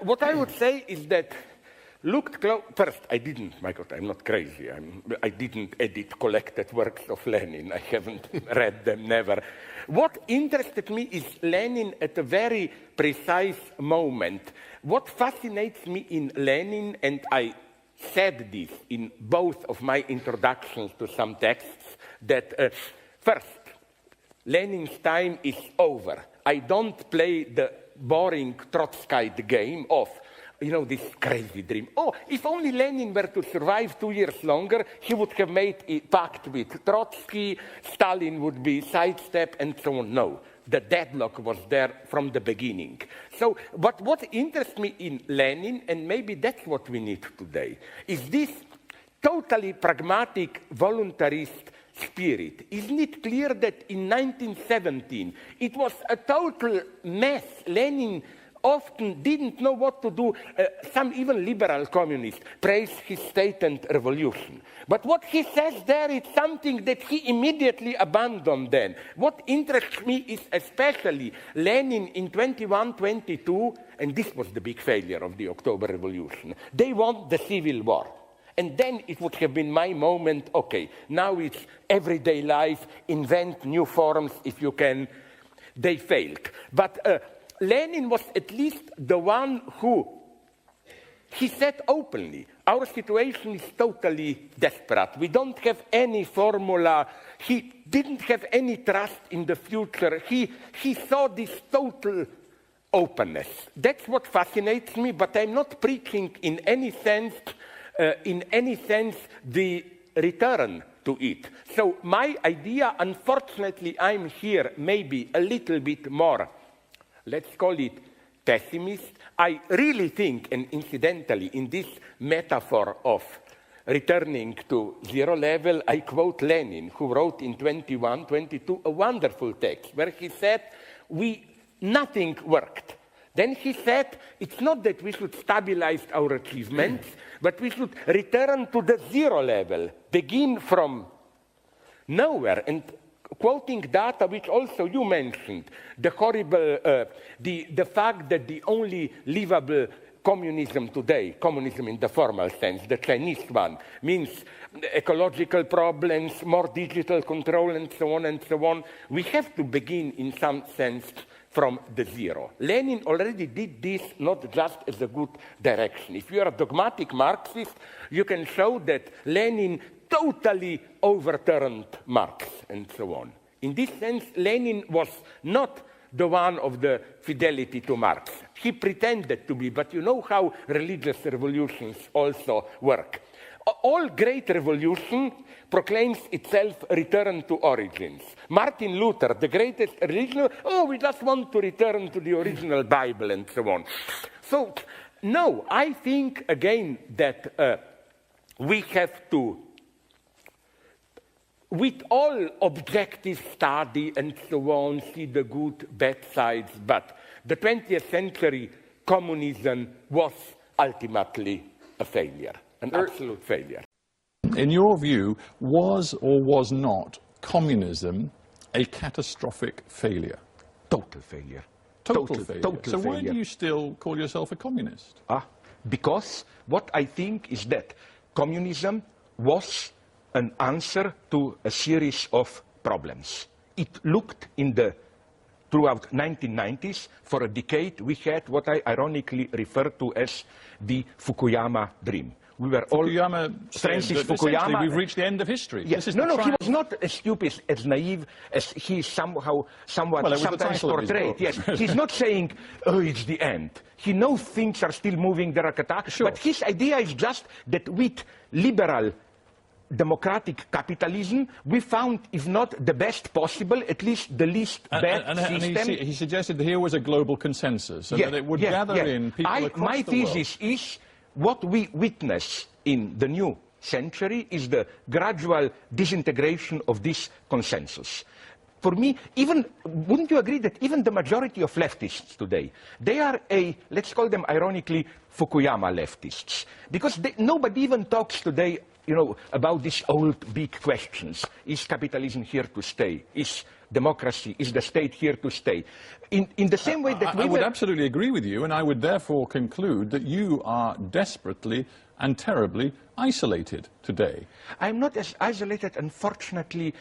what I would say is that looked close. First, I didn't, my God, I'm not crazy. I didn't edit collected works of Lenin. I haven't read them, never. What interested me is Lenin at a very precise moment. What fascinates me in Lenin, and I said this in both of my introductions to some texts, that first, Lenin's time is over. I don't play the boring Trotskyite game of, you know, this crazy dream. Oh, if only Lenin were to survive 2 years longer, he would have made a pact with Trotsky, Stalin would be sidestepped, and so on. No, the deadlock was there from the beginning. So, but what interests me in Lenin, and maybe that's what we need today, is this totally pragmatic, voluntarist spirit. Isn't it clear that in 1917 it was a total mess? Lenin often didn't know what to do. Some even liberal communists praise his state and revolution. But what he says there is something that he immediately abandoned then. What interests me is especially Lenin in 21, 22, and this was the big failure of the October Revolution. They won the civil war. And then it would have been my moment, okay, now it's everyday life, invent new forms if you can. They failed. But Lenin was at least the one who, he said openly, our situation is totally desperate. We don't have any formula. He didn't have any trust in the future. He saw this total openness. That's what fascinates me, but I'm not preaching in any sense the return to it. So my idea, unfortunately, I'm here maybe a little bit more, let's call it pessimist. I really think, and incidentally, in this metaphor of returning to zero level, I quote Lenin, who wrote in 21, 22, a wonderful text, where he said, nothing worked. Then he said, it's not that we should stabilize our achievements, but we should return to the zero level, begin from nowhere. And quoting data which also you mentioned, the horrible, the fact that the only livable communism today, communism in the formal sense, the Chinese one, means ecological problems, more digital control, and so on and so on. We have to begin in some sense from the zero. Lenin already did this not just as a good direction. If you are a dogmatic Marxist, you can show that Lenin totally overturned Marx and so on. In this sense, Lenin was not the one of the fidelity to Marx. He pretended to be, but you know how religious revolutions also work. All great revolution proclaims itself return to origins. Martin Luther, the greatest religion, we just want to return to the original Bible and so on. So, no, I think again that we have to, with all objective study and so on, see the good, bad sides, but the 20th century communism was ultimately a failure. An absolute failure. In your view, was or was not communism a catastrophic failure? Total failure. Total failure. Total so failure. Why do you still call yourself a communist? Because what I think is that communism was an answer to a series of problems. It looked throughout 1990s, for a decade, we had what I ironically refer to as the Fukuyama dream. We were Fukuyama Francis said that Fukuyama. We've reached the end of history. Yes. He was not as stupid, as naive as he somewhat sometimes portrayed. Yes, he's not saying, it's the end. He knows things are still moving, there are catastrophes. Sure. But his idea is just that with liberal democratic capitalism, we found, if not the best possible, at least the least bad system. And he suggested that here was a global consensus, and that it would gather in people across the world. My thesis is, what we witness in the new century is the gradual disintegration of this consensus. For me, wouldn't you agree that even the majority of leftists today, they are let's call them ironically, Fukuyama leftists? Because nobody even talks today, about these old big questions. Is capitalism here to stay? Is democracy? Is the state here to stay? In the same way that I would absolutely agree with you, and I would therefore conclude that you are desperately and terribly isolated today. I'm not as isolated, unfortunately,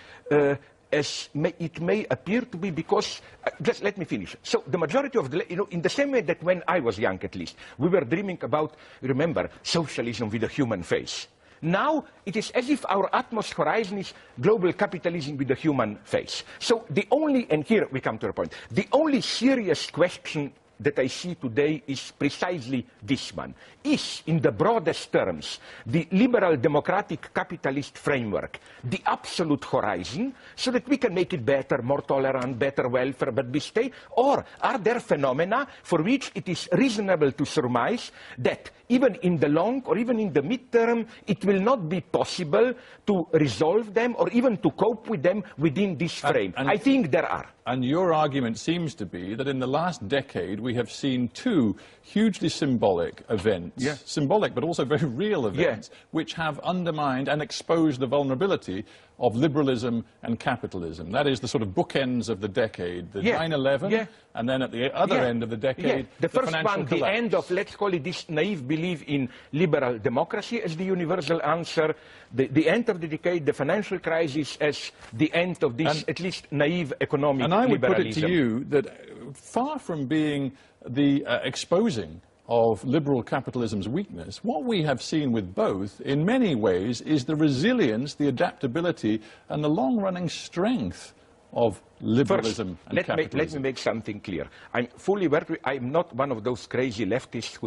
as it may appear to be, because, just let me finish. So the majority of in the same way that when I was young at least, we were dreaming about, remember, socialism with a human face. Now it is as if our utmost horizon is global capitalism with a human face. So the only, and here we come to a point, the only serious question that I see today is precisely this one. Is, in the broadest terms, the liberal democratic capitalist framework the absolute horizon so that we can make it better, more tolerant, better welfare, but we stay? Or are there phenomena for which it is reasonable to surmise that even in the long or even in the mid-term, it will not be possible to resolve them or even to cope with them within this frame? I think there are. And your argument seems to be that in the last decade we have seen two hugely symbolic events, symbolic but also very real events, which have undermined and exposed the vulnerability of liberalism and capitalism. That is the sort of bookends of the decade, the 9/11, and then at the other end of the decade, the first financial one, collapse. the end of, let's call it this naive belief in liberal democracy as the universal answer, the end of the decade, the financial crisis as the end of this, at least naive economic liberalism. And I would put it to you that far from being the exposing of liberal capitalism's weakness, what we have seen with both, in many ways, is the resilience, the adaptability, and the long-running strength of liberalism and capitalism. Let me make something clear. I'm fully aware, I'm not one of those crazy leftists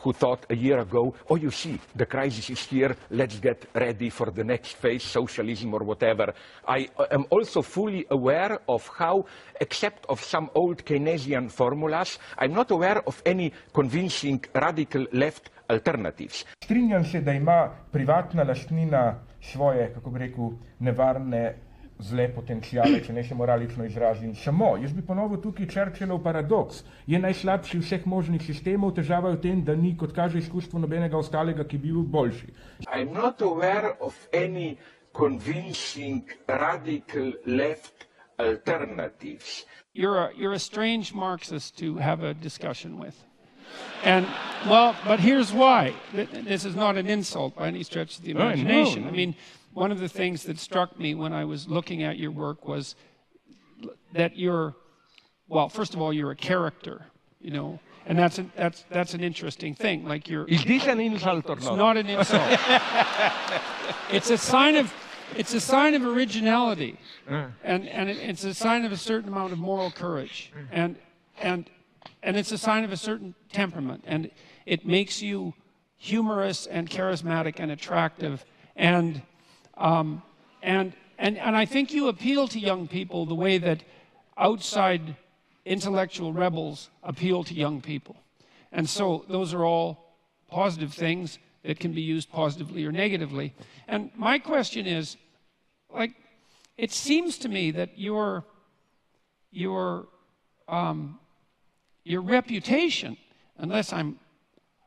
who thought a year ago, oh, you see, the crisis is here, let's get ready for the next phase, socialism or whatever. I am also fully aware of how, except of some old Keynesian formulas, I'm not aware of any convincing radical left alternatives. Strinjam se, da ima privatna lastnina svoje, kako bi rekel, nevarne zle potencijale, če ne se moralično izrazim. Samo, jaz bi ponovil tukaj Churchillov paradoks. Je najslabši vseh možnih sistemov, težava je v tem, da ni, kot kaže izkustvo, nobenega ostalega, ki bi bil boljši. I'm not aware of any convincing radical left alternatives. You're a strange Marxist to have a discussion with. And, well, but here's why. This is not an insult by any stretch of the imagination. No. I mean, one of the things that struck me when I was looking at your work was that you're, well, first of all, you're a character, you know, and that's an interesting thing. Like Is this an insult or not? It's not an insult. It's a sign of originality, and it's a sign of a certain amount of moral courage, and it's a sign of a certain temperament, and it makes you humorous and charismatic and attractive, and I think you appeal to young people the way that outside intellectual rebels appeal to young people. And so those are all positive things that can be used positively or negatively. And my question is, like, it seems to me that your reputation, unless I'm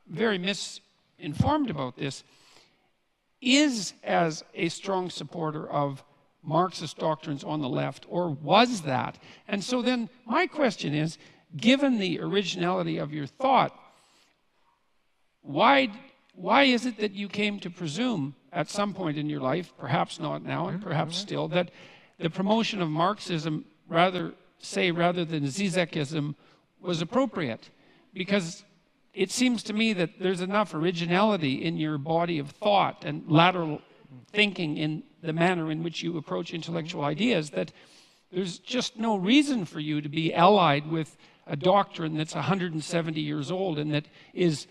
very misinformed about this, is as a strong supporter of Marxist doctrines on the left, or was that? And so then my question is, given the originality of your thought, why is it that you came to presume at some point in your life, perhaps not now and perhaps still, that the promotion of Marxism rather than Zizekism was appropriate? Because it seems to me that there's enough originality in your body of thought and lateral thinking in the manner in which you approach intellectual ideas that there's just no reason for you to be allied with a doctrine that's 170 years old and that is,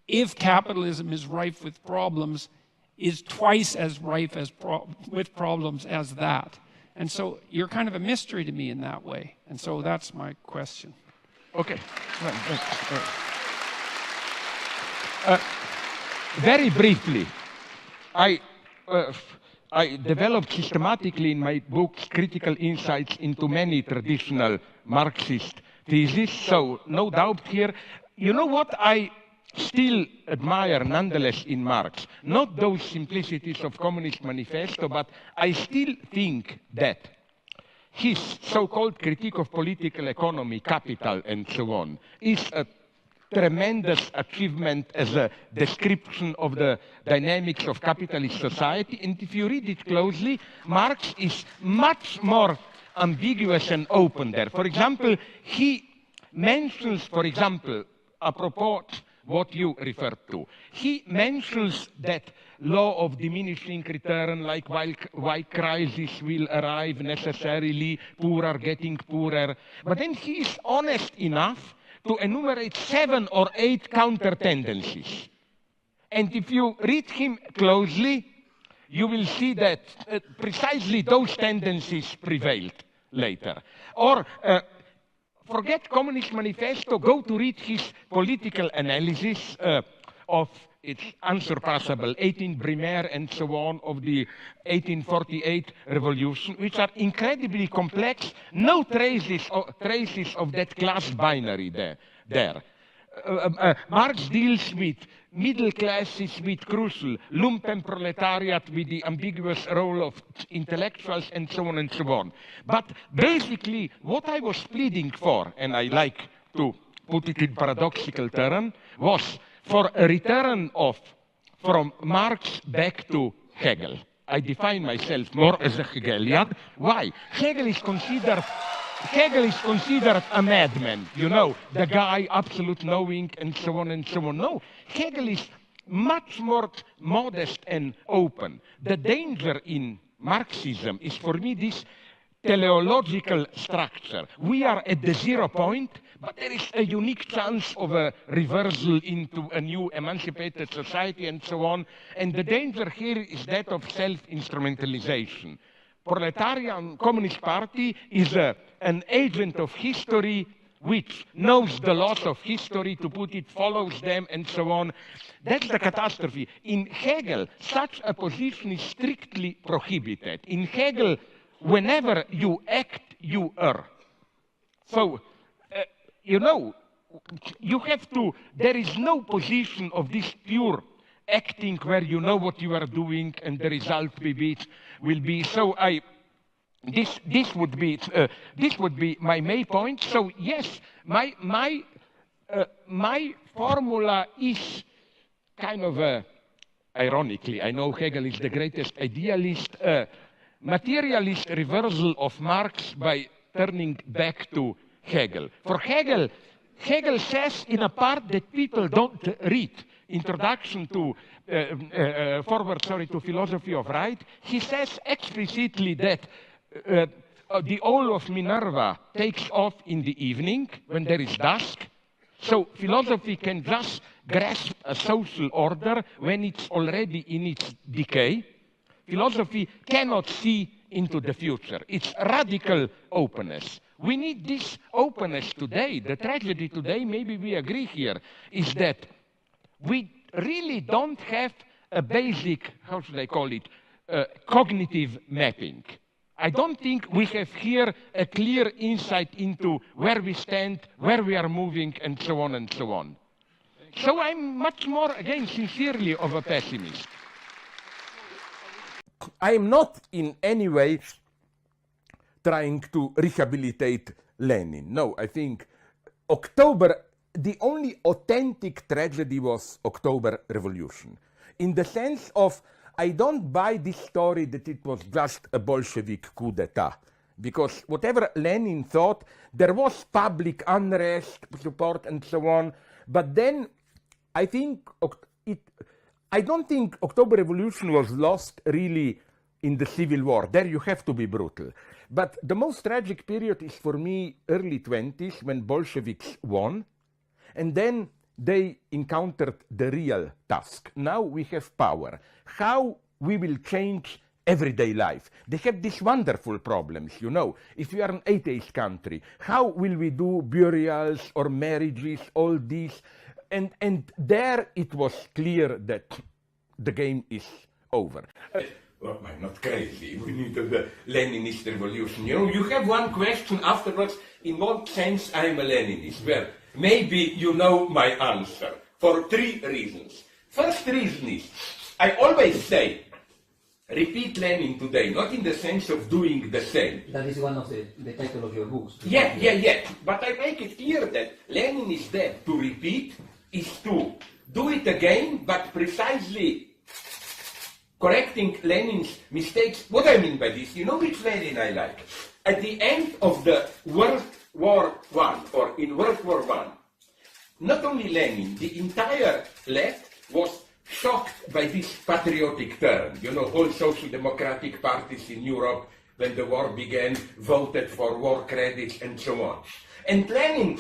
if capitalism is rife with problems, is twice as rife with problems as that. And so you're kind of a mystery to me in that way. And so that's my question. Okay. Very briefly, I developed systematically in my books critical insights into many traditional Marxist theses, so no doubt here. You know what I still admire nonetheless in Marx? Not those simplicities of Communist Manifesto, but I still think that his so-called critique of political economy, capital, and so on, is a tremendous achievement as a description of the dynamics of capitalist society. And if you read it closely, Marx is much more ambiguous and open there. For example, he mentions, for example, apropos what you referred to, he mentions that law of diminishing return, like why crisis will arrive necessarily, poor are getting poorer. But then he is honest enough to enumerate 7 or 8 counter tendencies. And if you read him closely, you will see that precisely those tendencies prevailed later. Or forget Communist Manifesto, go to read his political analysis of its unsurpassable 18 Brumaire and so on of the 1848 revolution, which are incredibly complex, no traces of that class binary there. Marx deals with middle classes with crucial, lumpenproletariat with the ambiguous role of intellectuals and so on and so on. But basically, what I was pleading for, and I like to put it in paradoxical term, was for a return from Marx back to Hegel. I define myself more as a Hegelian. Why? Hegel is considered a madman, you know, the guy, absolute knowing, and so on and so on. No, Hegel is much more modest and open. The danger in Marxism is, for me, this teleological structure. We are at the 0 point, but there is a unique chance of a reversal into a new emancipated society and so on. And the danger here is that of self-instrumentalization. Proletarian Communist Party is an agent of history which knows the laws of history, to put it, follows them, and so on. That's the catastrophe. In Hegel, such a position is strictly prohibited. In Hegel, whenever you act, you err. So, you know, you have to, there is no position of this pure acting where you know what you are doing and the result will be. So this would be my main point. So yes, my formula is kind of ironically, I know Hegel is the greatest idealist, materialist reversal of Marx by turning back to Hegel. For Hegel says in a part that people don't read, Introduction to to Philosophy of Right, he says explicitly that the owl of Minerva takes off in the evening when there is dusk. So philosophy can just grasp a social order when it's already in its decay. Philosophy cannot see into the future. It's radical openness. We need this openness today. The tragedy today, maybe we agree here, is that we really don't have a basic, how should I call it, cognitive mapping. I don't think we have here a clear insight into where we stand, where we are moving, and so on and so on. So I'm much more, again, sincerely of a pessimist. I am not in any way trying to rehabilitate Lenin. No, I think October, the only authentic tragedy was October Revolution. In the sense of, I don't buy this story that it was just a Bolshevik coup d'etat. Because whatever Lenin thought, there was public unrest, support, and so on. But then, I don't think October Revolution was lost really in the Civil War. There you have to be brutal. But the most tragic period is for me early 20s when Bolsheviks won. And then they encountered the real task. Now we have power. How we will change everyday life? They have these wonderful problems, you know. If we are an atheist country, how will we do burials or marriages, all these? And there it was clear that the game is over. Well, I'm not crazy. We need the Leninist revolution. You know, you have one question afterwards, in what sense I'm a Leninist? Well, maybe you know my answer, for 3 reasons. First reason is, I always say, repeat Lenin today, not in the sense of doing the same. That is one of the title of your books. Yeah. But I make it clear that Lenin is dead. To repeat is to do it again, but precisely correcting Lenin's mistakes. What I mean by this, you know which Lenin I like? At the end of the World War I, or in World War I, not only Lenin, the entire left was shocked by this patriotic turn. You know, all social democratic parties in Europe, when the war began, voted for war credits and so on. And Lenin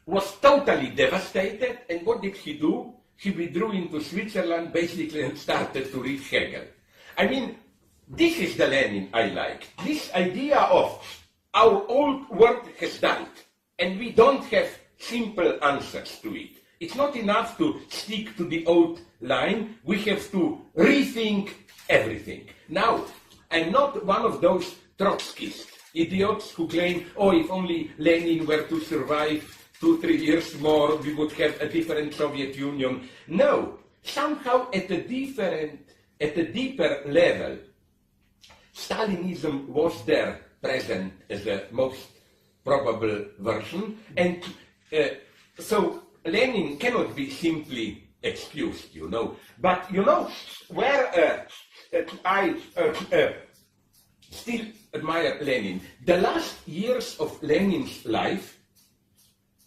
was totally devastated, and what did he do? He withdrew into Switzerland, basically, and started to read Hegel. I mean, this is the Lenin I like. This idea of our old world has died, and we don't have simple answers to it. It's not enough to stick to the old line. We have to rethink everything. Now, I'm not one of those Trotskyist idiots who claim, oh, if only Lenin were to survive 2-3 years more, we would have a different Soviet Union. No, somehow at a deeper level, Stalinism was there present as the most probable version, and so Lenin cannot be simply excused, you know. But you know where I still admire Lenin. The last years of Lenin's life,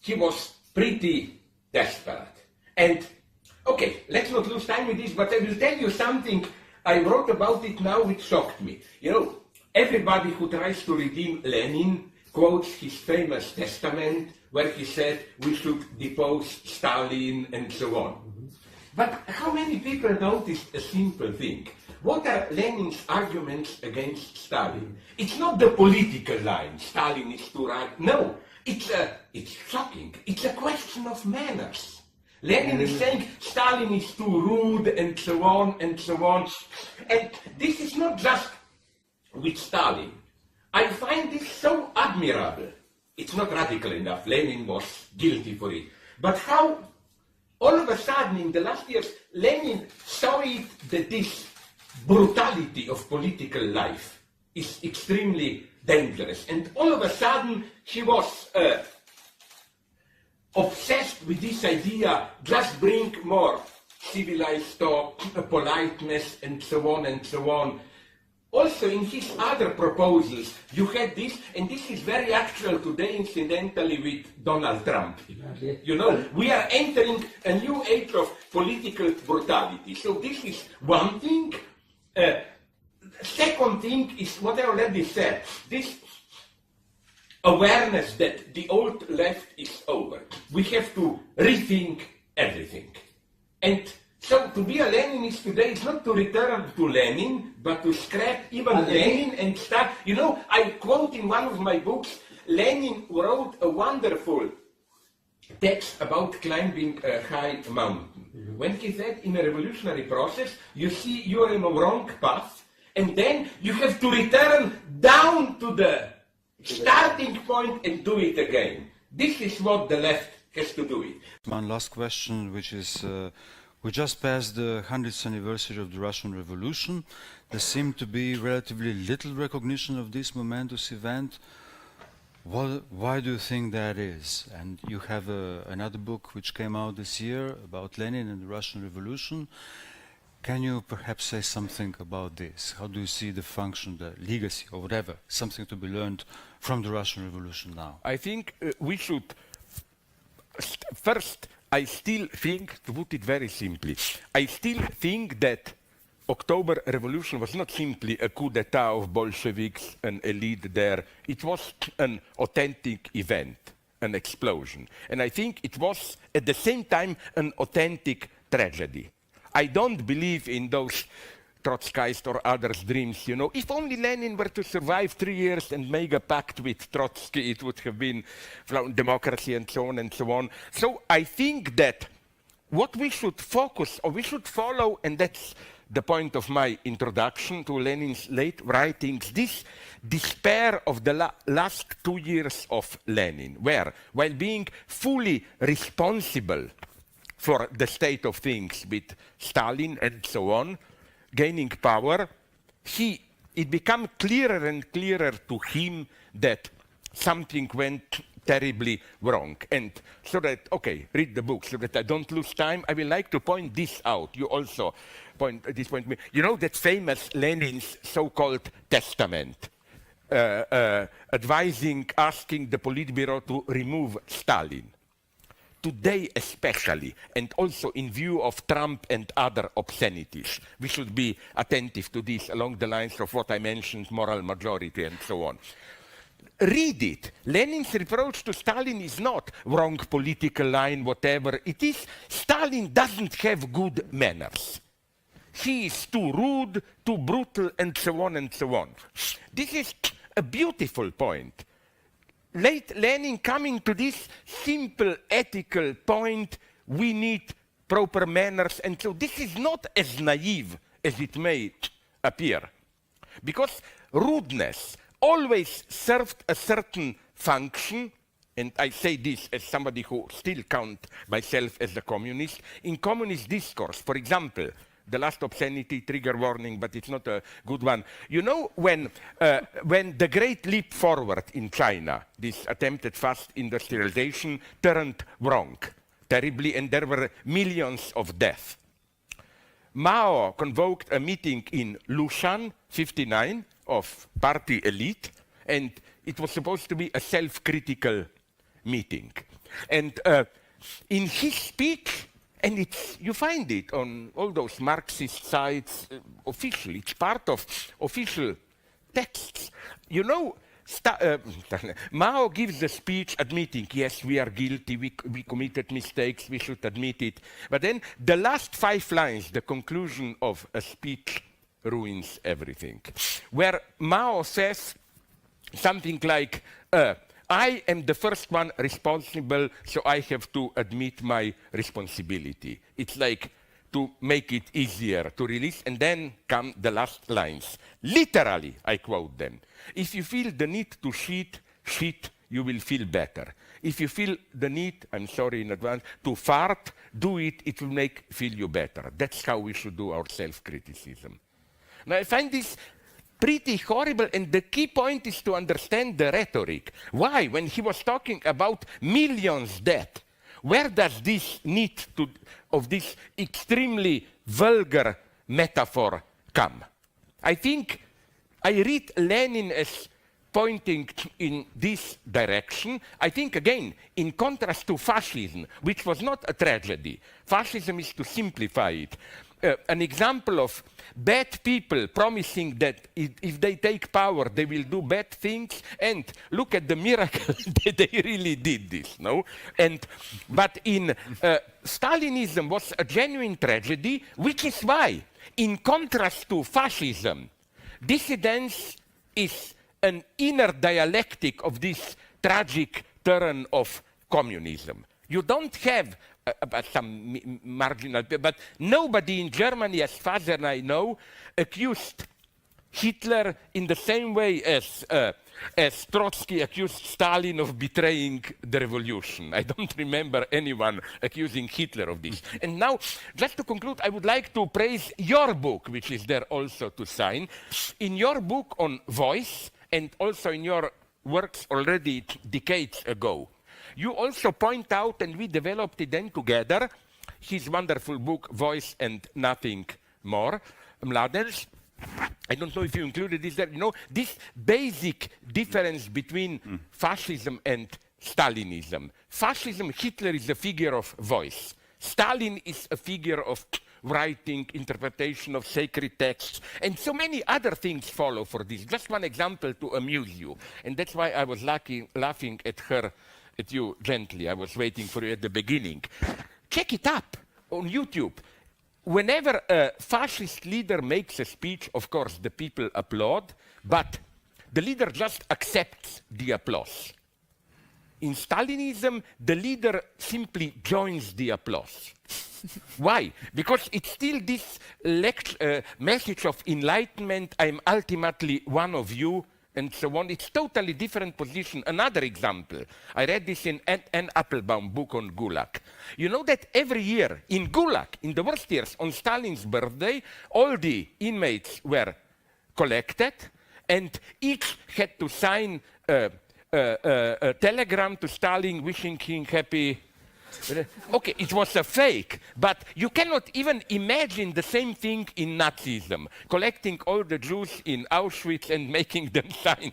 he was pretty desperate. And okay, let's not lose time with this, but I will tell you something. I wrote about it now, which shocked me. You know, everybody who tries to redeem Lenin quotes his famous testament where he said we should depose Stalin and so on. But how many people noticed a simple thing? What are Lenin's arguments against Stalin? It's not the political line, Stalin is too right. No, it's shocking. It's a question of manners. Lenin is saying Stalin is too rude and so on and so on. And this is not just with Stalin. I find this so admirable. It's not radical enough. Lenin was guilty for it. But how all of a sudden in the last years, Lenin saw it that this brutality of political life is extremely dangerous. And all of a sudden he was obsessed with this idea, just bring more civilized talk, politeness, and so on and so on. Also, in his other proposals, you had this, and this is very actual today, incidentally, with Donald Trump. You know, we are entering a new age of political brutality. So this is one thing. Second thing is what I already said. This awareness that the old left is over. We have to rethink everything. And so to be a Leninist today is not to return to Lenin, but to scrap even Lenin and start. You know, I quote in one of my books, Lenin wrote a wonderful text about climbing a high mountain. When he said in a revolutionary process, you see you're in a wrong path, and then you have to return down to the starting point and do it again. This is what the left has to do it. One last question, which is, we just passed the 100th anniversary of the Russian Revolution. There seemed to be relatively little recognition of this momentous event. Why do you think that is? And you have another book which came out this year about Lenin and the Russian Revolution. Can you perhaps say something about this? How do you see the function, the legacy, or whatever, something to be learned from the Russian Revolution now? I think we should, first, I still think, to put it very simply, I still think that October Revolution was not simply a coup d'etat of Bolsheviks, an elite there. It was an authentic event, an explosion. And I think it was, at the same time, an authentic tragedy. I don't believe in those Trotskyist or others' dreams, you know. If only Lenin were to survive 3 years and make a pact with Trotsky, it would have been democracy and so on and so on. So I think that what we should focus, or we should follow, and that's the point of my introduction to Lenin's late writings, this despair of the last 2 years of Lenin, where, while being fully responsible for the state of things with Stalin and so on, gaining power, it became clearer and clearer to him that something went terribly wrong. And so that, okay, read the book, so that I don't lose time, I will like to point this out. You also point this point. You know that famous Lenin's so-called testament, advising, asking the Politburo to remove Stalin. Today especially, and also in view of Trump and other obscenities, we should be attentive to this along the lines of what I mentioned, moral majority and so on. Read it. Lenin's reproach to Stalin is not wrong political line, whatever. It is Stalin doesn't have good manners. He is too rude, too brutal, and so on and so on. This is a beautiful point. Late Lenin coming to this simple ethical point, we need proper manners, and so this is not as naive as it may appear. Because rudeness always served a certain function, and I say this as somebody who still count myself as a communist, in communist discourse, for example, the last obscenity, trigger warning, but it's not a good one. You know, when the great leap forward in China, this attempted fast industrialization, turned wrong terribly, and there were millions of deaths. Mao convoked a meeting in Lushan, 59, of party elite, and it was supposed to be a self-critical meeting. And in his speech, and you find it on all those Marxist sites, official, it's part of official texts. You know, Mao gives the speech admitting, yes, we are guilty, we committed mistakes, we should admit it. But then the last 5 lines, the conclusion of a speech, ruins everything. Where Mao says something like, I am the first one responsible, so I have to admit my responsibility. It's like to make it easier to release, and then come the last lines. Literally, I quote them. If you feel the need to shit, you will feel better. If you feel the need, I'm sorry in advance, to fart, do it, it will feel you better. That's how we should do our self-criticism. Now, I find this pretty horrible, and the key point is to understand the rhetoric. Why? When he was talking about millions dead, where does this need of this extremely vulgar metaphor come? I think I read Lenin as pointing in this direction. I think, again, in contrast to fascism, which was not a tragedy. Fascism is to simplify it. An example of bad people promising that if they take power, they will do bad things, and look at the miracle that they really did this, no? But in Stalinism was a genuine tragedy, which is why, in contrast to fascism, dissidence is an inner dialectic of this tragic turn of communism. You don't have some marginal, but nobody in Germany, as far as I know, accused Hitler in the same way as Trotsky accused Stalin of betraying the revolution. I don't remember anyone accusing Hitler of this. And now, just to conclude, I would like to praise your book, which is there also to sign. In your book on voice, and also in your works already decades ago, you also point out, and we developed it then together, his wonderful book, Voice and Nothing More, Mladen's. I don't know if you included this there. You know, this basic difference between fascism and Stalinism. Fascism, Hitler is a figure of voice. Stalin is a figure of writing, interpretation of sacred texts, and so many other things follow for this. Just one example to amuse you, and that's why I was laughing at you gently. I was waiting for you at the beginning. Check it up on YouTube. Whenever a fascist leader makes a speech, of course, the people applaud, but the leader just accepts the applause. In Stalinism, the leader simply joins the applause. Why? Because it's still this message of enlightenment, I'm ultimately one of you, and so on. It's totally different position. Another example, I read this in Anne Applebaum book on Gulag. You know that every year in Gulag, in the worst years, on Stalin's birthday, all the inmates were collected, and each had to sign a telegram to Stalin wishing him happy. Okay, it was a fake, but you cannot even imagine the same thing in Nazism, collecting all the Jews in Auschwitz and making them sign.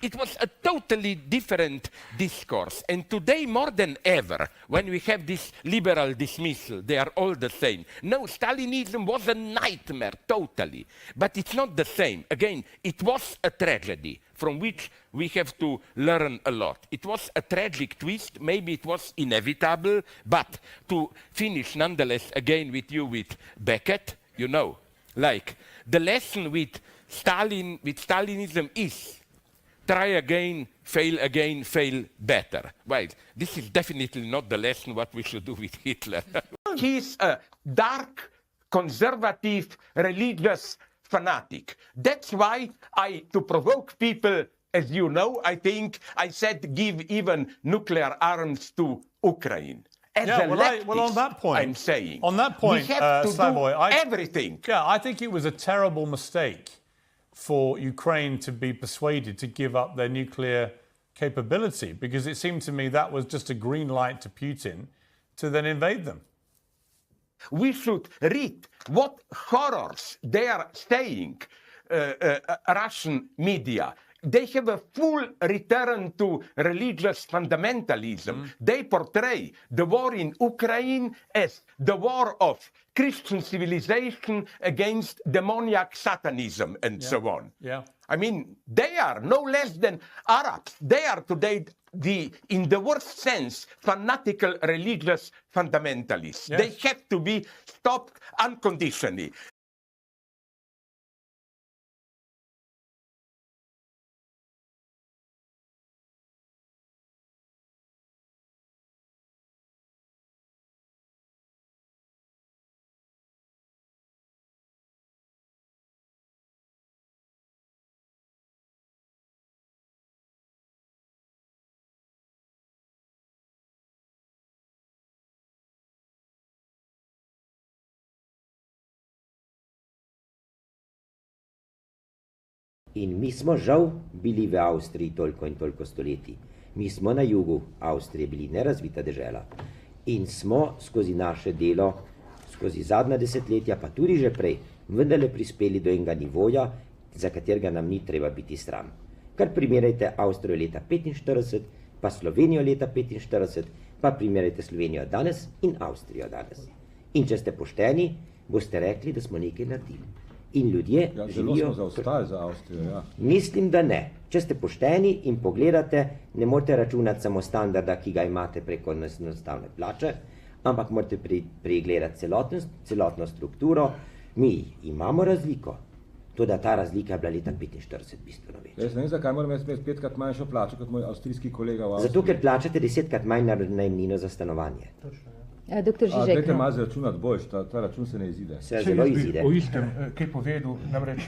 It was a totally different discourse. And today, more than ever, when we have this liberal dismissal, they are all the same. No, Stalinism was a nightmare, totally. But it's not the same. Again, it was a tragedy from which we have to learn a lot. It was a tragic twist, maybe it was inevitable, but to finish nonetheless again with you with Beckett, you know, like the lesson with Stalinism is try again, fail better. Well, this is definitely not the lesson what we should do with Hitler. He's a dark, conservative, religious fanatic. That's why to provoke people, as you know, I think I said give even nuclear arms to Ukraine. As a leftist, well, on that point, I'm saying. On that point, we have to Slavoj, do everything. Yeah, I think it was a terrible mistake for Ukraine to be persuaded to give up their nuclear capability, because it seemed to me that was just a green light to Putin to then invade them. We should read what horrors they are saying, Russian media. They have a full return to religious fundamentalism. They portray the war in Ukraine as the war of Christian civilization against demoniac satanism and so on. Yeah. I mean, they are no less than Arabs. They are today in the worst sense, fanatical religious fundamentalists. Yes. They have to be stopped unconditionally. In mi smo žal bili v Avstriji toliko in toliko stoletij. Mi smo na jugu Avstrije bili nerazvita dežela. In smo skozi naše delo, skozi zadnja desetletja, pa tudi že prej, vendarle prispeli do enega nivoja, za katerega nam ni treba biti sram. Kar primerjajte Avstrijo leta 1945, pa Slovenijo leta 1945, pa primerjajte Slovenijo danes in Avstrijo danes. In če ste pošteni, boste rekli, da smo nekaj naredili. In ljudje zelo smo zaostali za Avstrijo, ja. Mislim, da ne. Če ste pošteni in pogledate, ne morate računati samo standarda, ki ga imate preko enostavne plače, ampak morate pregledati celotno strukturo. Mi imamo razliko, toda ta razlika je bila leta 1945 bistveno večja. Jaz ne vem, zakaj moram imeti 5-krat manjšo plačo kot moj avstrijski kolega v Avstriji. Zato, ker plačate 10-krat manj najemnino za stanovanje. Točno. Doktor Zizek. Dajte malo zračunati boljš, ta račun se ne izide. Se zelo izide. O istem, kaj povedal, namreč,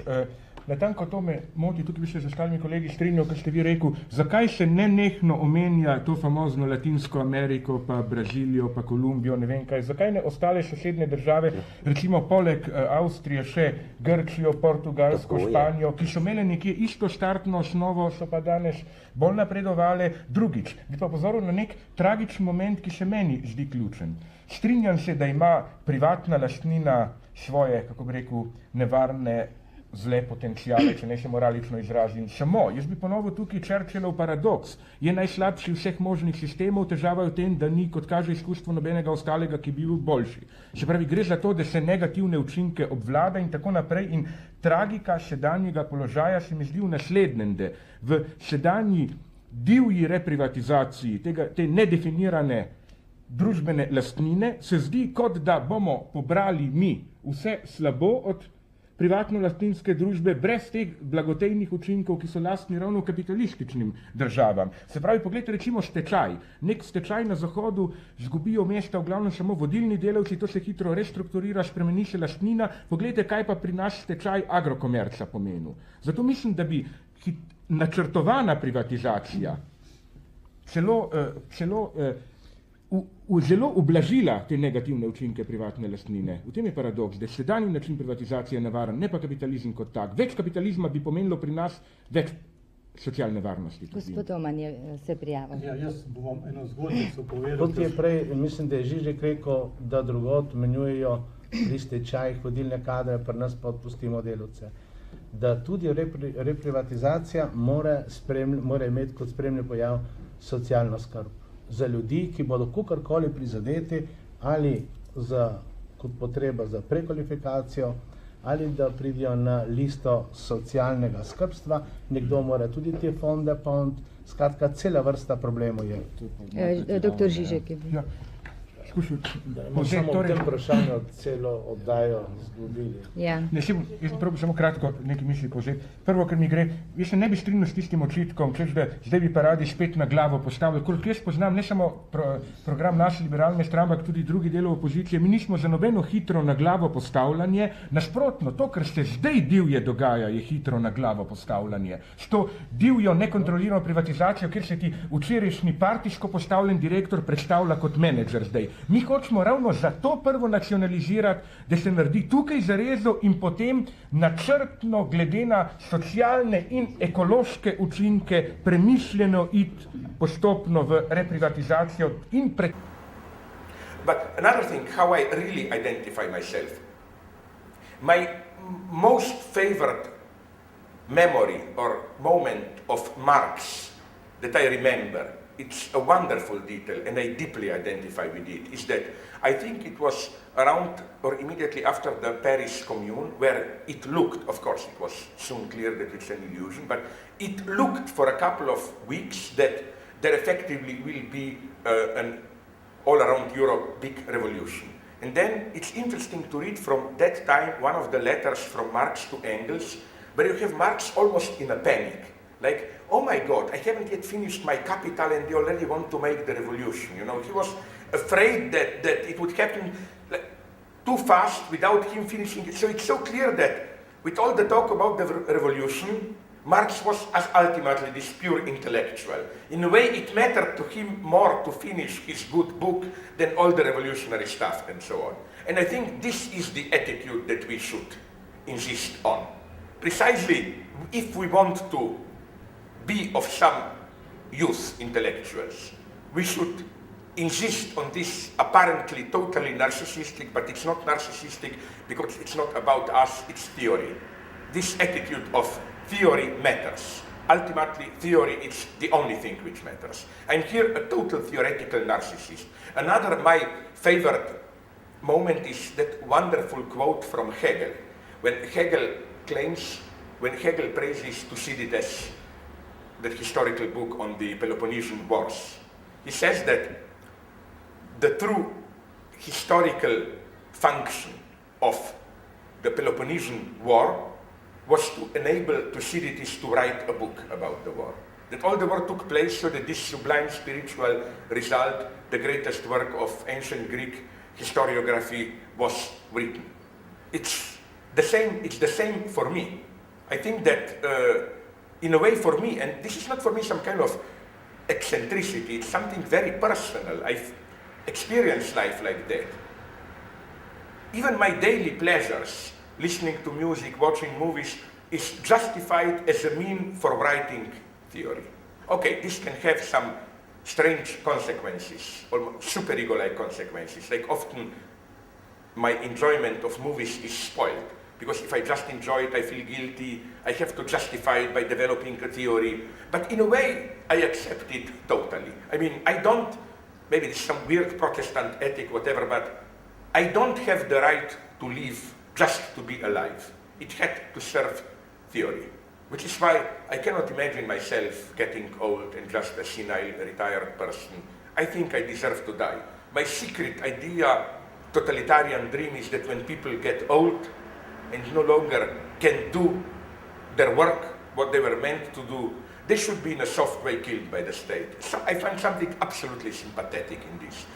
natanko to me moti, tukaj bi se z ostalimi kolegi strinjal, kar ste vi rekel, zakaj se nenehno omenja to famozno Latinsko Ameriko, pa Brazilijo, pa Kolumbijo, ne vem kaj, zakaj ne ostale sosednje države, recimo poleg Avstrije še Grčijo, Portugalsko, Španijo, ki so imele nekje isto štartno osnovo, so pa danes bolj napredovale. Drugič, bi pa pozoril na nek tragični moment, ki se meni zdi ključen. Strinjam se, da ima privatna lastnina svoje, kako bi rekel, nevarne zle potencijale, če ne se moralično izrazim. Samo, jaz bi ponovil tukaj Churchillov paradoks. Je najslabši vseh možnih sistemov, težava je v tem, da ni, kot kaže izkustvo, nobenega ostalega, ki bi bil boljši. Se pravi, gre za to, da se negativne učinke obvlada in tako naprej. In tragika sedanjega položaja se mi zdi v naslednjem, da v sedanji divji reprivatizaciji te nedefinirane družbene lastnine se zdi, kot da bomo pobrali mi vse slabo od privatno-lastninske družbe brez teh blagotejnih učinkov, ki so lastni ravno kapitalističnim državam. Se pravi, pogledajte recimo stečaj. Nek stečaj na Zahodu zgubijo mesta v glavnem samo vodilni delavci, to se hitro restrukturira, spremeni se lastnina. Pogledajte, kaj pa pri nas stečaj Agrokomerca pomenil. Zato mislim, da bi načrtovana privatizacija celo zelo ublažila te negativne učinke privatne lastnine. V tem je paradoks, da je sedanji način privatizacije nevaren, ne pa kapitalizem kot tak. Več kapitalizma bi pomenilo pri nas več socialne varnosti. Gospod Oman je se prijavil. Ja, jaz bom eno zgodnico povedal. Kot je prej, mislim, da je Zizek rekel, da drugot menjujejo pri stečajih vodilne kadre, pri nas pa odpustimo delavce. Da tudi reprivatizacija mora imeti kot spremni pojav socialno skrb za ljudi, ki bodo kakorkoli prizadeti ali kot potreba za prekvalifikacijo ali da pridijo na listo socialnega skrbstva. Nekdo mora tudi te fonde polniti. Skratka, cela vrsta problemov je. Dr. Žižek je bil. Da bomo samo v tem vprašanju celo oddajo zgubili. Ja. Jaz probujem samo kratko nekaj misli povzeti. Prvo, ker mi gre, jaz se ne bi strinjal s tistim očitkom, češ da zdaj bi pa radi spet na glavo postavili. Koliko jaz poznam ne samo program naše liberalne stranke, ampak tudi drugi delov opozicije, mi nismo za nobeno hitro na glavo postavljanje. Nasprotno, to, kar se zdaj divje dogaja, je hitro na glavo postavljanje. S to divjo nekontrolirano privatizacijo, kjer se ti včerajšnji partijsko postavljen direktor predstavlja kot menedžer zdaj. Mi hočemo ravno zato prvo nacionalizirati, da se naredi tukaj zarezo in potem načrtno glede na socialne in ekološke učinke premišljeno iti postopno v reprivatizacijo in But another thing, how I really identify myself. My most favorite memory or moment of Marx that I remember, it's a wonderful detail, and I deeply identify with it, is that I think it was around or immediately after the Paris Commune, where it looked, of course it was soon clear that it's an illusion, but it looked for a couple of weeks that there effectively will be an all around Europe big revolution. And then it's interesting to read from that time one of the letters from Marx to Engels, where you have Marx almost in a panic. Like, oh my God, I haven't yet finished my Capital and they already want to make the revolution. You know, he was afraid that it would happen too fast without him finishing it. So it's so clear that with all the talk about the revolution, Marx was as ultimately this pure intellectual. In a way, it mattered to him more to finish his good book than all the revolutionary stuff and so on. And I think this is the attitude that we should insist on. Precisely, if we want to be of some use intellectuals, we should insist on this apparently totally narcissistic, but it's not narcissistic because it's not about us, it's theory. This attitude of theory matters. Ultimately, theory is the only thing which matters. I'm here a total theoretical narcissist. Another my favorite moment is that wonderful quote from Hegel, when Hegel praises Thucydides, that historical book on the Peloponnesian Wars. He says that the true historical function of the Peloponnesian War was to enable Thucydides to write a book about the war. That all the war took place so that this sublime spiritual result, the greatest work of ancient Greek historiography, was written. It's the same for me. I think that in a way for me, and this is not for me some kind of eccentricity, it's something very personal. I've experienced life like that. Even my daily pleasures, listening to music, watching movies, is justified as a mean for writing theory. Okay, this can have some strange consequences, almost super-ego-like consequences. Like often my enjoyment of movies is spoiled, because if I just enjoy it, I feel guilty, I have to justify it by developing a theory. But in a way, I accept it totally. I mean, maybe it's some weird Protestant ethic, whatever, but I don't have the right to live just to be alive. It had to serve theory, which is why I cannot imagine myself getting old and just a senile, retired person. I think I deserve to die. My secret idea, totalitarian dream, is that when people get old and no longer can do their work, what they were meant to do, they should be in a soft way killed by the state. So I find something absolutely sympathetic in this.